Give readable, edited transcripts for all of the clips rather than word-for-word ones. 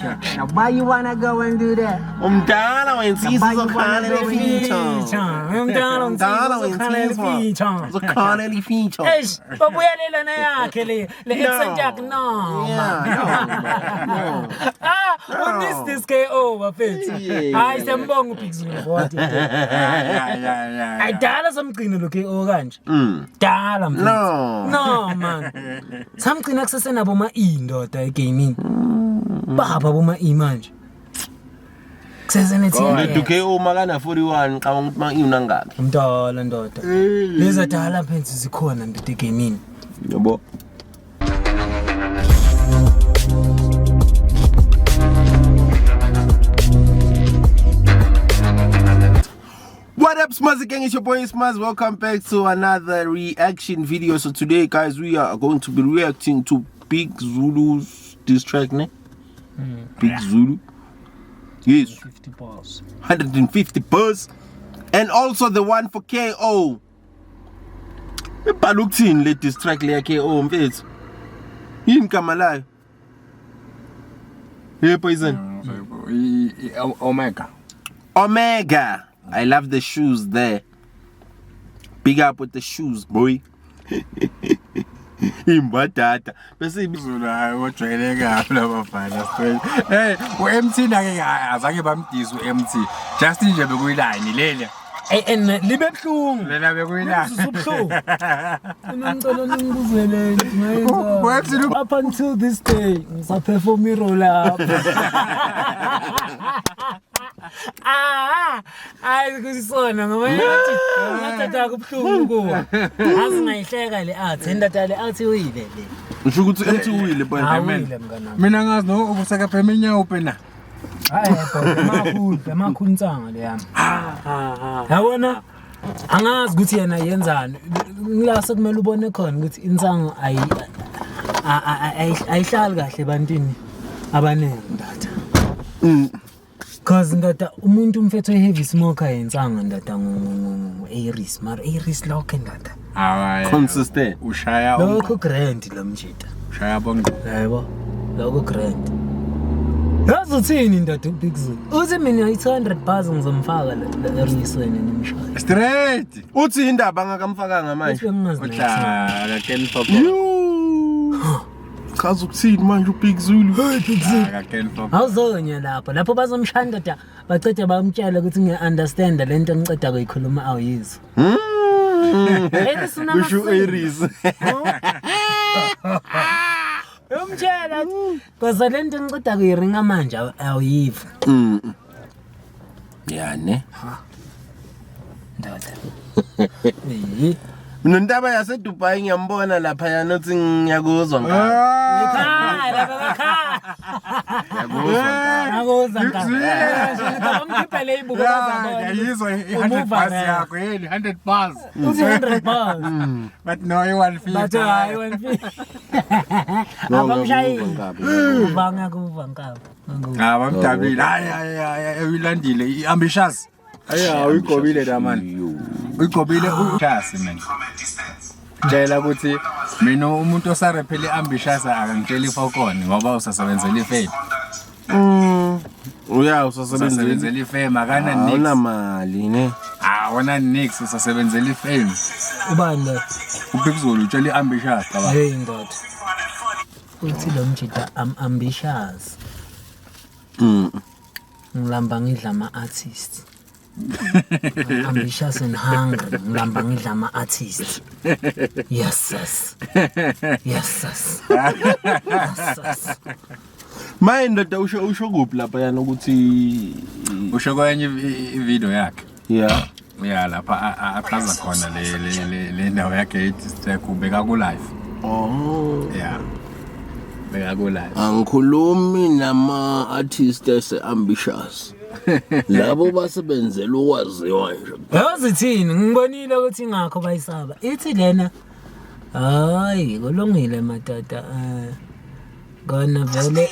Now why you wanna go and do that? Umdala wensizwa zokhala elifeature. Umdala wensizwa zokhala elifeature. Eish, babuyelelana yakhe le accent yakhe no. We miss this KO bafethu. Hayi sembonga uBig Zulu what. Ayidala somgcino lo KO kanje. Dala mfethu. No man. Samgcina kusesenabo ma-indoda egaming. Baba boma imanje. Kusesene Le duke uma kana 41 xa ukuthi ma ngaphi. Umdala ndoda. Leza dala phensi zikhona ndoda egaming. Yabo. What up, Smazzy Gang? It's your boy Smaz. Welcome back to another reaction video. So today, guys, we are going to be reacting to Big Zulu's diss track, ne? Big Zulu. Yes. 50 bars. 150 bars. And also the one for KO. Balutin let this track like KO mfethu. Yini kama layo? Hey poison. Omega. I love the shoes there. Big up with the shoes, boy. Imbatata. Bese ibizula wojwayeleka lapha bafana straight. Hey, uMT nake azange bamdisa uMT. Just nje bekuyiline lele. And libe buhlungu. Lela bekuyiline. Ubuhlungu. Ngicela ningibuzele ngayenza. Up until this day, ngisaperform i-roll up. Hayi kusona ngoba ngathatha kubuhlungu kuwa. Azi ngayihleka le art, indata le art uyile le. Usho ukuthi ethi uyile bana. Mina ngazi no ubuseka phema inyawo phena. Hayi baba makhulu ntsanga le yami. Yabona angazi ukuthi yena yenzani. Ngilase kumele ubone khona ukuthi insanga ayihlali kahle ebantwini abaningi ndata. Cause ndata umuntu umfetho heavy smoker yensanga ndata Aries mar Aries lock ndata. Hayi. Consistent. Ushaya lokho grand lo mjita. Ushaya bonke. Yebo. Lokho grand. Yazuthini ndata Big Zulu. Uthi mina 200 bars ngizomfaka la Arisweni nemshaya. Straight. Uthi indaba ngakamfakanga manje. Uhlala Ken Pop. Kazi ukuthini manje uBig Zulu? Big Zulu. Awuzonya lapho bazomshanda da bacede bamtshela ukuthi ngiunderstand lento engiceda kuyikhuluma awuyizwa. Kusho Aries. Umtshela because lento engiceda kuyiringa manje awuyiva. Yani. Ndodla. Mina ndaba yase Dubai ngiyambona lapha yana uthi ngiyakuzwa ngaka. Ekhaya lapha ekhaya. Ngakuzwa ngaka. Bamkhipha le ibuko bazabona. Yayizwa 100 bars yakho yini 100 bars. 200 bars. But no i-150. But i-150. Abamshayile. Uvanga kuva ngaka. Bamdabile. Hayi uyilandile i-ambitious. Hayi uyigobile la man. Uyigobile uchasi man. Tshela ukuthi mina umuntu osarephele ambitious akangitshela ifokoni ngoba usasebenzela ifame. Uya usasebenzela ifame akana nix. Awuna mali ne. Awona nix usasebenzela ifame. Ubani lo? uBig Zulu utshela iambitious baba. Hey ndoda. Uthi lo mjita ambitious. Ngilamba ngidla ama-artists. Ambitious and hungry. Ngilamba ngidla ama-artists. Yes sis. Yes sis. Manje ndoda usho kuphi lapha yana ukuthi usho kwenye video yakhe. Yeah. Yeah lapha aqhaza khona le ndawo yakhe ethi kubeka ku live. Oh. Yeah. Beka ku live. Angikhulumi nama artists ambitious. Labo basebenzela ukwaziwa nje. Yazithini ngibonile ukuthi ngakho bayisaba. Ithi lena hayi kulungile matata. Kona vele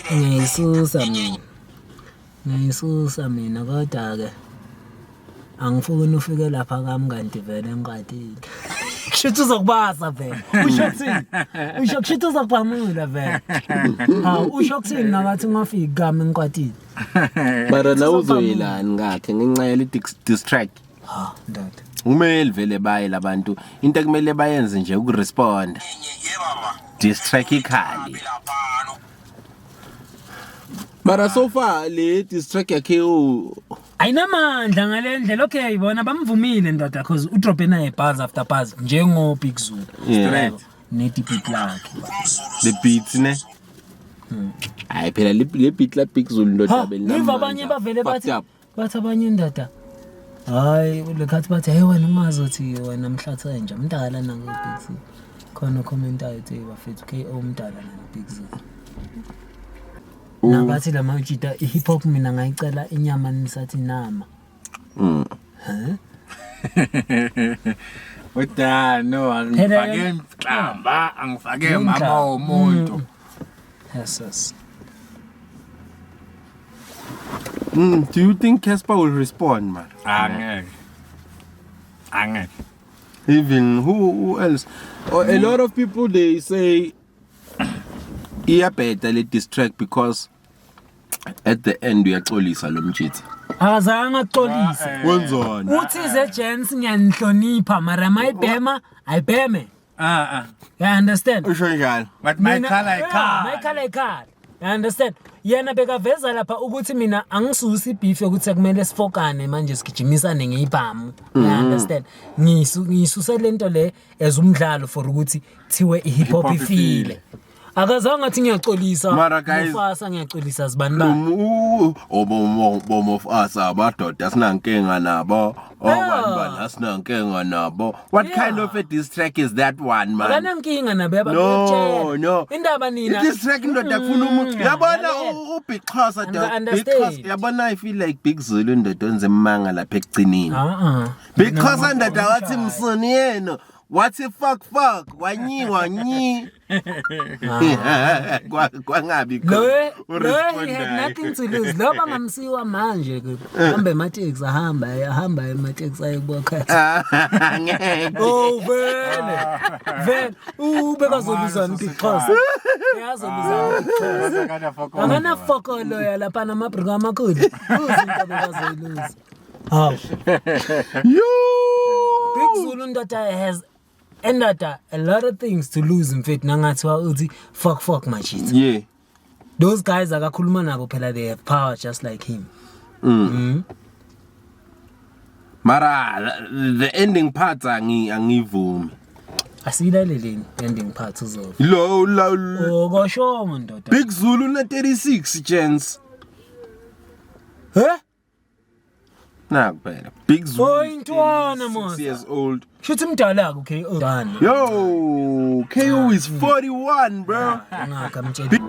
ngiyisusa mina kodwa ke angifuni ufike lapha kami kanti vele ngiqadile. Kushuthi uzokubasa vele. Usho kuthini? Usho kushuthi uzokubhamula vele. Usho kuthini nakathi ngafika kami ngikwatile. Bara na uzoyelani ngakhe ngenxa yale distract. Ndodana. Kumele vele baye labantu into ekumele bayenze nje ukurespond. Distract ikhali. Bara so far le distract yakhe ayinamandla ngale ndlela okay yibona bamvumile ndoda because udrop naye buzz after buzz njengo Big Zulu straight nethi beat lakhe the beats ne hayi phela le beat la Big Zulu ndoda belinamandla niva abanye bavele bathi abanye ndoda hayi lekhathi bathi hey wena umazothi wena mhlatha nje umdala nango Big Zulu khona commentayo ethi bafethu KO umdala na Big Zulu nabathi la mawujita hip hop mina ngayicela inyama nisathi nama no angifake mhlamba angifake mama womuntu yes do you think Casper will respond man angeke even who else a lot of people they say better let distract because at the end uyaxolisa lo mjitsi azange axolise wenzani uthi ze gents ngiyanihlonipha mara mayibhema ayibheme you understand usho njalo but my color you understand yena bekaveza lapha ukuthi mina angisusi beef ukuthi kumele sifokane manje sigijimisane ngeyibhamu you understand ngisusa lento le ezumdlalo for ukuthi thiwe ihip hop ifile akazange athi ngiyaxolisa mfasa ngiyaxolisa zibani ba bomo asa abadoda sinankenga nabo abantu asinankenga nabo what kind of a distract is that one man akanankinga nabe abantu no indaba nina distract ndoda kufuna umuntu yabona ubixhosa because yabona I feel like Big Zulu ndoda onze manga lapha ekugcinini because ndoda wathi msoni yena what's a fuck wanyi kwangabi he had nothing to lose lo bangamsiwa manje hambe emateksi ahamba emateksi ayebokha vele ubekazoluzana because yazoluzana because angana fokolo ya lapha namabhrika amakhulu uzinto bekazoluza Big Zulu ndoda has a lot of things to lose in fact nangathiwa uthi fuck machita yeah those guys akakhuluma nabo phela they have power just like him mara the ending parts angivumi asilaleleni ending parts uzo lo kosho ndoda Big Zulu na 36 chance kuphela Big Zulu intwana mos 6 years old shuthi mdala ku KO done yo KO is 41 bro ngaka mtshela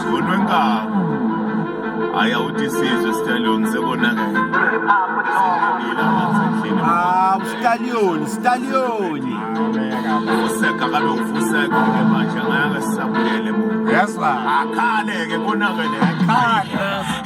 Sonwenga ayawuthi sizwe stallion sekonakele stallion useka kaloku useka ke manje ngeke sisabuyele mu yeswa akhale ke konakele akhale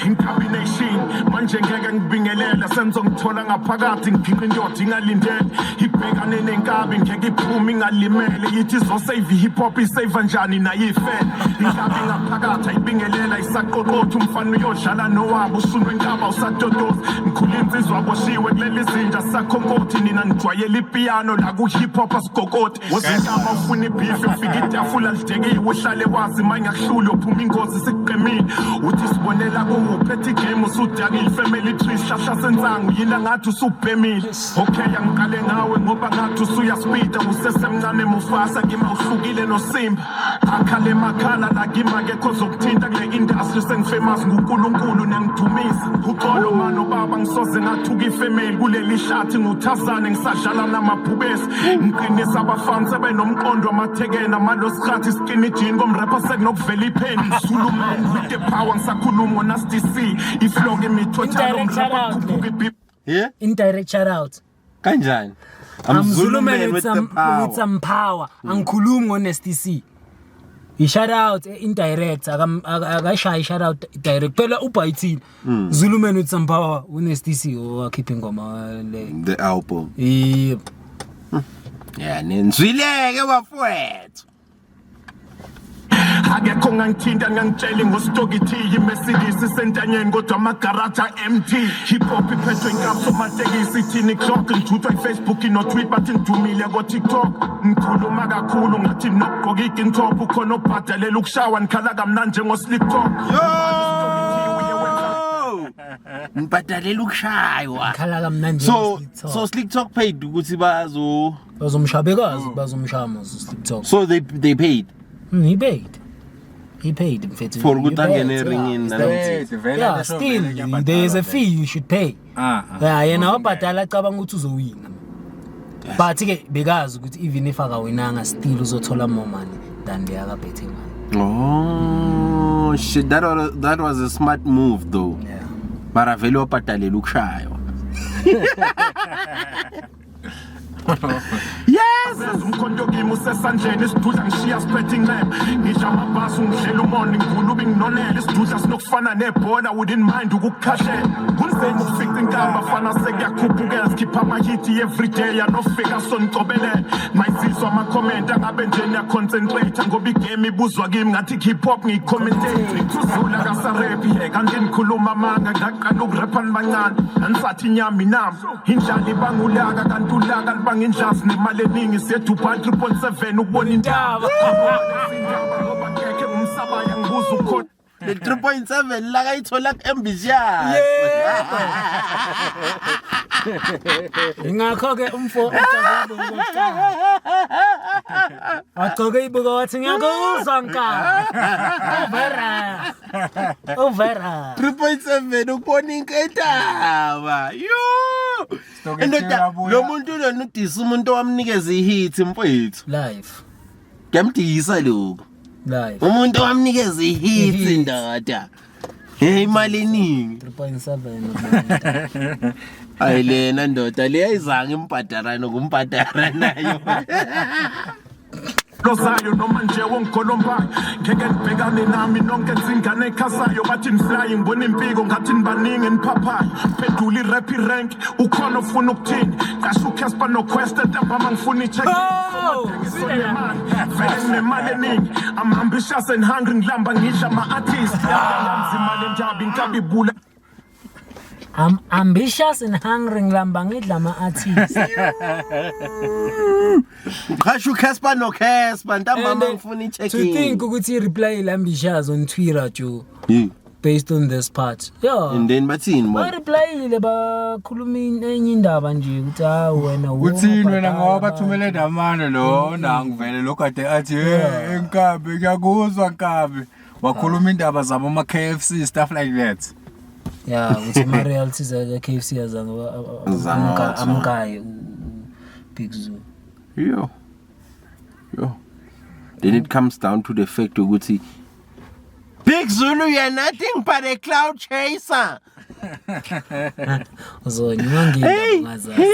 incombination manje ngeke ngibingelela senzo ngithola ngaphakathi ngiphinqa indoda ingalindele ibhekane nenkabi ngeke iphuma ingalimele yithi zo save hip hop isave njani nayifele inkabi ngaphakathi ayibingelela isaqoqotha umfana uyodlala nowabo usunwe nkaba usatodoza ngikhula insizwa aboshiwe kuleli zinja sakhonkoti nina nijwayela ipiano la ku hip hop asigokoti wozintaba ufuna ibeef ufika itafula lidekiwe uhlale wazi manje akuhlule uphuma ingozi sikuqemile uthi sibonela kuphethe igame usudakile family tree sihlahla sensangu yila ngathi usubhemile okay angiqale ngawe ngoba ngathi usuyaspeeda usesemncane mufasa ngima uhlukile nosimba akhale makhala la ngima ngekho zokuthinta kule industry sengifamous nguNkulunkulu nangidumisa uxolo mano baba ngisoze ngathuka ifamily kuleli hlathi nguthazane ngisadlala namabhubesi ngiqinisa abafans abenomqondo amathekena malosikhathi skinny jean komrapper sekunokuvela ipheni Zulu man with the power ngisakhuluma nasty C iflow emithotshalo umrapper yeah indirect shout out kanjani I'm Zulu man with some power angikhulumi ngonesty C I-shout out indirect akashaya i-shout out direct phela uBayithini Zulu man with some power uNSTC owakhipha ingoma le the album yep yeah nenzwileke bafowethu akekho ngangithinta ngangitshela ngostokithi iMercedes sentanyeni kodwa amagaraja empty hip hop iphethwe inkapso matekisi thini clock ngithuthwa iFacebook no tweet bathi ngidumile ko TikTok ngikhuluma kakhulu ngathi nokugqoka iking top ukhona obhadalela ukushawa nikhala kamnandi njengo slip top ngibhadalela ukushaywa khala kamnandi so slick talk paid ukuthi bazomshabekazi bazomshama slip talk so they paid he paid mfethu for ukuthi angene ringini yeah still there is a fee you should pay yeah yena wabhadala acabanga ukuthi uzowina but ke bekazi ukuthi even if akawinanga still uzothola more money than the other betting man. Oh shit, that was a smart move though. Yeah. Mara vele wabhadalela ukushaywa. Yes, umkhonto kimi usesandleni isidudla ngishiya spreading lamp ngisha amabhasi ungihlela umoni ngikhuluma nginonela isidudla sinokufana nebhola within mind ukukhahlela kunzima ukufica inkamba fana sekuyakhuphukela sikhipha amahiti every day anofika sonicobelele mayizizwa ama-comment angabe nje niyaconcentrate ngoba igame ibuzwa kimi ngathi hip hop ngiyicommentator ngithuzula kasarephi kanti ngikhuluma amanga ngaqala ukurapha nibancane anisathi inyama inami indlala ibangulaka kanti ulaka libangindlazi nemali eningi sedubai 3.7 ukubona indaba ngoba ngeke umsabaya ngibuza ukhona the 3.7 la kayithola ambitious. Ingakho ke umfo agcoke ibuka wathi ngiyakuzwa nka overa 3.7 ukubona inketaba yo endoda lo muntu lona udisa umuntu owamnikeza ihit mfowethu live ngamdisa lokho live umuntu owamnikeza ihit indoda imali eningi 3.7 ayilena ndoda leyayizanga imbhadara nokumbhadara nayo lozayo noma nje wongolomba ngeke nibhekane nami nonke izingane ekhasayo bathi nifly ngibona impiko ngathi nibaningi niphaphayo phendula irap rank ukhona ufuna ukuthini kasho uCasper noQuest entamba mangifuna icheck vele nemali eningi I'm ambitious and hungry ngilamba ngidla ama-artist yanzima le ndaba inkabi bula I'm ambitious and hungry ngilamba ngidla ama-artists Kasho Casper no Casper ntamba mangifuna ichecking to think ukuthi i-reply il-ambitious on Twitter jo based on this part yeah and then bathini ba reply bakhuluma enye indaba nje ukuthi wena uthini wena ngoba bathumele damane lo nangivele lokho ade athi enkabi ngiyakuzwa nkabi wakhuluma indaba zabo ama KFC stuff like that. Yeah, uthi ma realities ka KFC azanga amgayi Big Zulu. Yo. Then it comes down to the fact ukuthi Big Zulu, you're nothing but a cloud chaser. So ngiyangena ngazazi.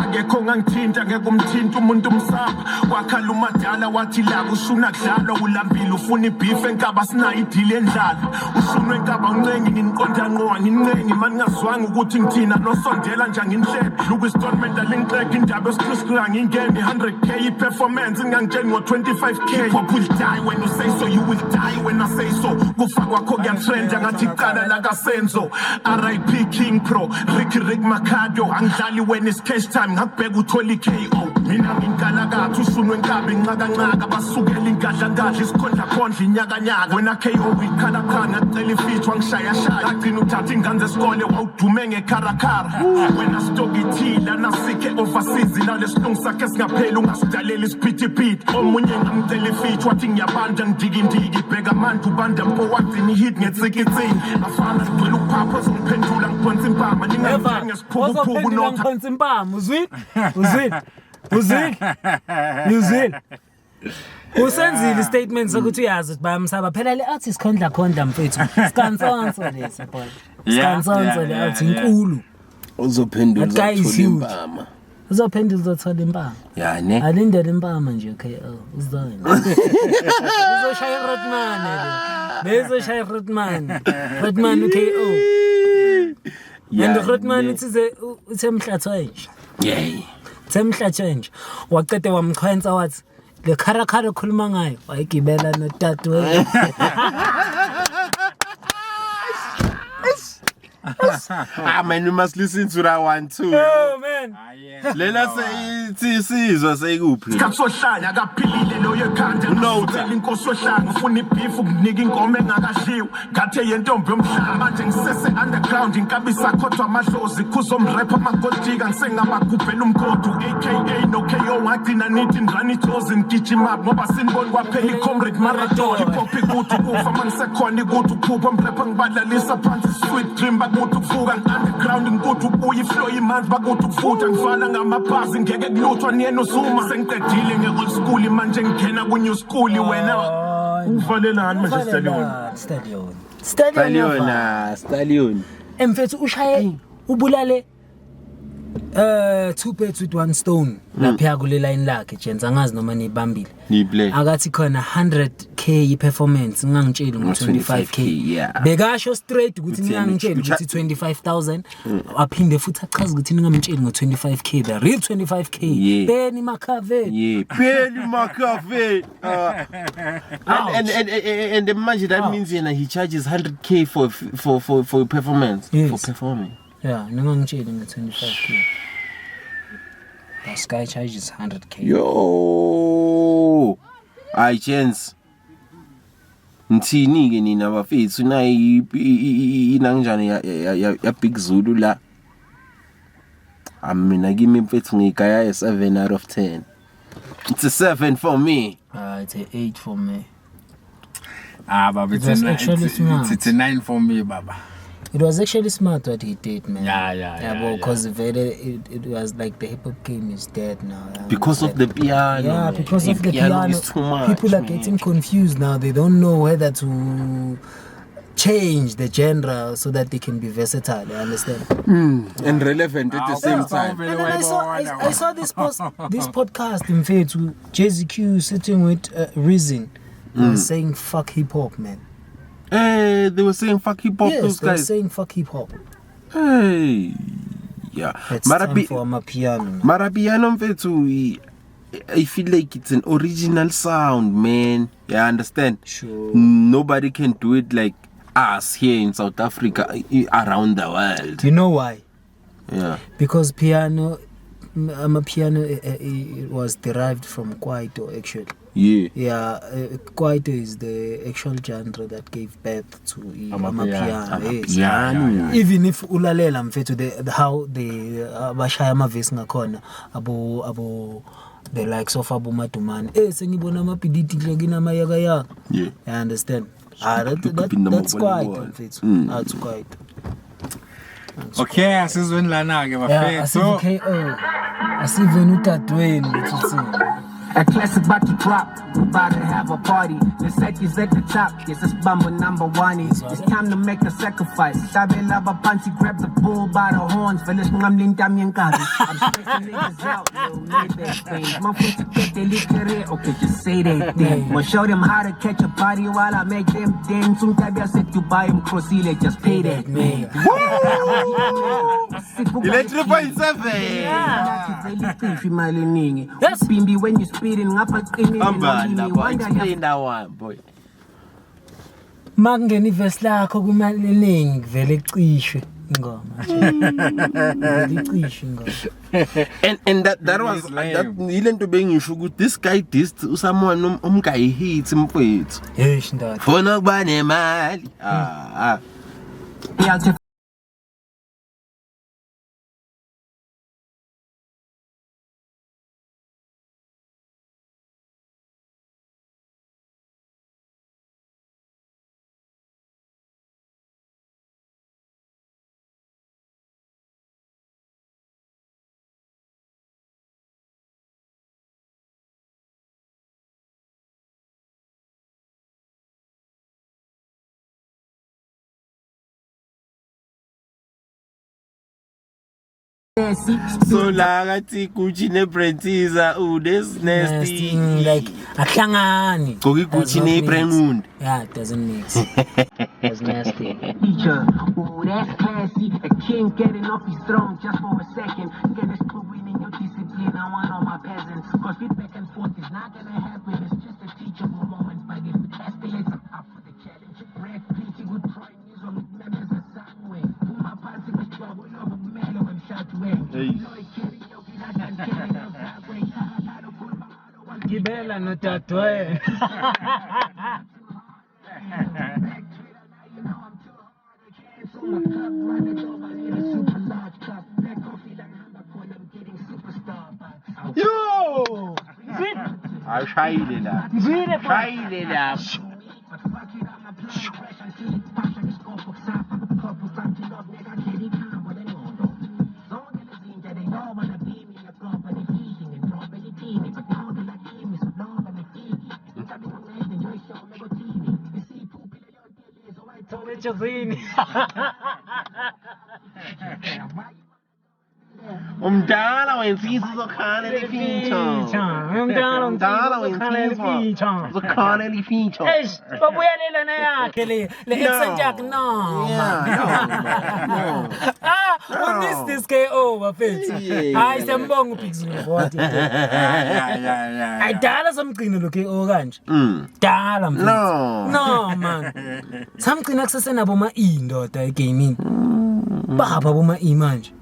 Akekho ngangithinta ngeke umthinta umuntu umsaba wakhala umadala wathi la usuna kudlalwa ulambile ufuna ibeef enkaba sinayo idile endlala ushunwe enkaba uncengi nginiqonda ngqowa ngincengi manje ngazwanga ukuthi ngithina nosondela nje nginhlebe lokwistorment alingixeke indaba esikhrisqha ngingene 100k iperformance ngangitsheni ngo25k what will die when you say so you will die when I say so kufa kwakho kuyantrend ngathi iqala la kasenzo RIP King Pro Rick Macado angidlali when it's cash time ngakubheka uthola iKO mina nginkalakathu ushunwe enkabi nqaka basukela ingadla ngadla isikhondla khondla inyakanyaka wena KO ikhala khana ngicela ifeature ngishaya agcina uthatha ingane zesikole wawudume ngekharakara wena stock ithila nasike overseas la lesilungu sakhe singaphela ungasidalela isiphithiphithi omunye ngamcela ifeature wathi ngiyabanda ngidikindiki bheka manje ubanda mpo wathi hit ngetsikitsini afana ngicela ukuphapha zongiphendula ngiphonsa impama ningathi ngesiphukuphuku no ngiphonsa impama uzwini usenzile statement sokuthi uyazi ukuthi bayamsaba phela le artist khondla mfethu sikansonso lesi boy sikansonso le athi inkulu uzophendula uthola impama Uzophendula uzothola impama. Yeah, ne? Alindele impama nje KO. Uzona. Uzoshaya Rodman le. Bezoshaya Rodman. Rodman KO. And Rodman uthe mhlathwa nje. Yeah. Semhlathwa nje. Waqede wamkhwenza wathi le kharakhala khuluma ngayo wayigibela notatu we. Man, you must listen to that one too. Oh man. Lela sizwa sekuphi. Kasohlanya akaphilile lo yekhanda ngivela inkosi yohlanga ufuna ibeef ukunika ingoma engakashiwo ngathe yentombi yomhlanga manje ngisese underground inkabisa khodwa amadlozi kuzomrap amagolika ngisengabagubhela umgodo aka no KO wagcina nithi ndani tozi ngigijima ngoba siniboni kwaphela icomrade marathon hip hop ikuthi kufa mangisekhona ikuthi uphupha mrap ngibadlalisa phansi sweet dream bakuthi ukuvuka underground ngikuthi ubuye flow imanzi bakuthi ukufutha ngifana ngamabhazi ngeke kuluthwa niyena uzuma sengiqedile nge-old school manje ngingena ku-new school wena uvalelani manje Stallion. Mfethu ushaye ubulale 2 birds with 1 stone lapha kule line lakhe Jens angazi noma nibambile Niplay. akathi khona 100k performance ngangitshela ngo25k bekasho straight ukuthi ngangitshela ukuthi 25000 aphinde futhi achaza ukuthi ningamtsheli ngo25k the real 25k Benny McCafe and imagine that means he charges 100k for performance. Yes. For performing. Yeah, ningangitsheli ngo25k. The sky charges 100k. Yo, I chance. Nthini ke nina bafethu na inangjani ya Big Zulu la. Mina kimi mfethu ngigaya 7 out of 10. It's a 7 for me. It's a 8 for me. Baba, it's a 9 for me, Baba. It was actually smart what he did, man. Yeah. Because it was like the hip hop game is dead now. Because of the piano. Yeah, man. because of the piano. Is too much, people are man. getting confused now. They don't know whether to change the genre so that they can be versatile. You understand? And relevant at the same time. And then I saw this podcast in fact with JZQ sitting with Reason saying fuck hip hop, man. Hey, they were saying fuck hip hop. Yes, Those they were guys. saying fuck hip hop. Hey, yeah. It's time for my piano. Marapiano mfethu, I feel like it's an original sound, man. Yeah, I understand. Sure. Nobody can do it like us here in South Africa, around the world. You know why? Yeah. Because piano, it was derived from Kwaito actually. Yeah. Yeah, Kwaito is the actual genre that gave birth to amapiano. Yes. Yeah. Even if ulalela mfethu how the bashaya amavesi ngakhona abo the likes of Abu Matumani sengibona amabhididi kule namayaka Yeah. I understand. That's quite mfethu. That's quite. Okay, asizweni lana ke bafethu. KO. Asiveni utadweni uthi. A classic about to drop, we about to have a party. The set is at the top, yes, it's Bumble #1. It's time to make a sacrifice. Sabe lava panty, grab the bull by the horns. Fellas, I'm stressing niggas out, yo, made that thing. My foot to get they literate, okay, just say that thing. I'ma show them how to catch a body while I make them dance. Sometimes I said to buy them crossile, just pay that man. Yes. Bimbi when you speeding ngapha qinile Explain that one, boy. Makungena ivesi lakho kumaleningi kuvele ecishwe ingoma. Vele icishwe ingoma. And that was ile nto bengisho ukuthi this guy dissed someone umguy hits mfethu. Yesh ndaba. Fona kuba nemali. So lagathi Gucci ne Brentiza, oh that's nasty. Like ahlangani. Kogi Gucci ne Brentwood. Yeah, it doesn't mix. It's nasty. Teacher, ooh, that's classy. A king getting off his throne just for a second. Get us proving in your discipline. I want all my peasants. Cause it back and forth is not gonna happen. It's just a teachable moment. But if it escalates, I'm up for the challenge. Red, pretty good try. Music with members of Sunway. Who my party was trouble over mellow and shot way. Gibela no tatwe. Yo! I tried it up. Tried it up. Umdala wensizwa uzokhana elifitho. Umdala wensizwa uzokhana elifitho. Eish, babuyelela na yakhe le accent yakhe no. No. We miss this KO bafethu. Hayi siyambonga uBig Zulu what. Yeah. Ayidala samgcina lo KO kanje. Dala mfethu. No man. Samgcina kusesenabo ma indoda egaming. Baba boma imanje.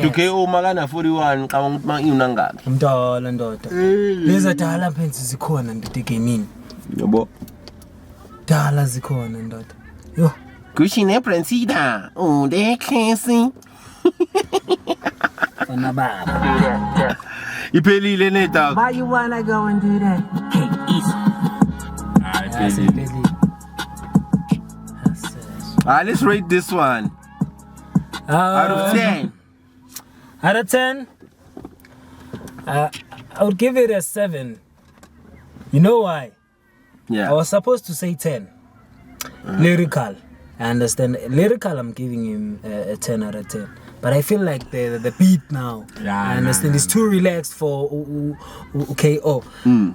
Duke umagana 41 xa uma inangaphi umdala ndoda leza dala phensi zikhona ndoda egaming yabo dala zikhona ndoda yo Gucci ne Brentiza oh they crazy bana baba iphelile ne dog Why you wanna go and do that? Hey, easy. let's rate this one out of 10. Out of 10, I would give it a 7. You know why? Yeah. I was supposed to say 10. Lyrical. I understand. Lyrical, I'm giving him a 10 out of 10. But I feel like the beat now, I understand, it's too relaxed for KO.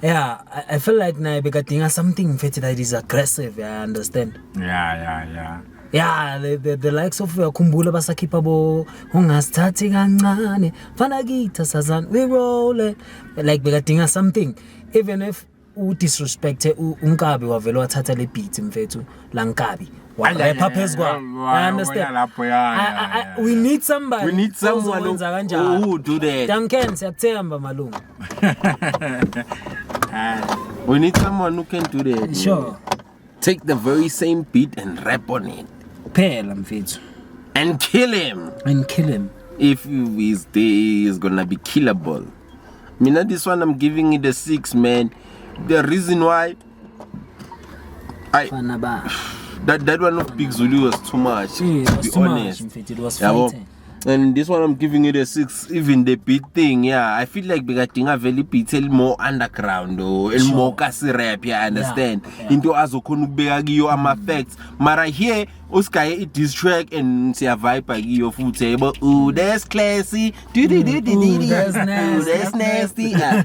Yeah, I feel like now because something that is aggressive, I understand. Yeah. Yeah, the likes of Kumbula Basakipa bo ungasithathi kancane fana kita sazana we roll it like begatinga something even if u disrespect unkabi wavela wathatha le beat mfethu la nkabi wapha phezukwa I understand we need somebody who do that Duncan siyakuthemba malungu we need someone who can do that sure take the very same beat and rap on it phela mfethu and kill him if he is gonna be killable. Mina this one I'm giving it a 6 man. The reason why that one of Big Zulu was too much to be honest. It was fighting. And this one I'm giving it a 6. Even the beat thing, yeah, I feel like begatinga veli beat more underground or more kasi rap, yeah, I understand. Into azokhona ukubeka kiyo ama facts. Mara here uskaye it diss track and siya vibe kiyo futhi but ooh that's classy. That's nasty. Yeah.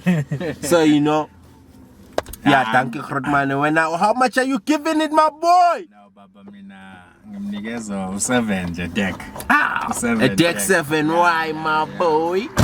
So you know. Yeah, thank you Grootman. How much are you giving it, my boy? No, baba mina ngimnikeza u7 nje deck. A deck 7, why my boy?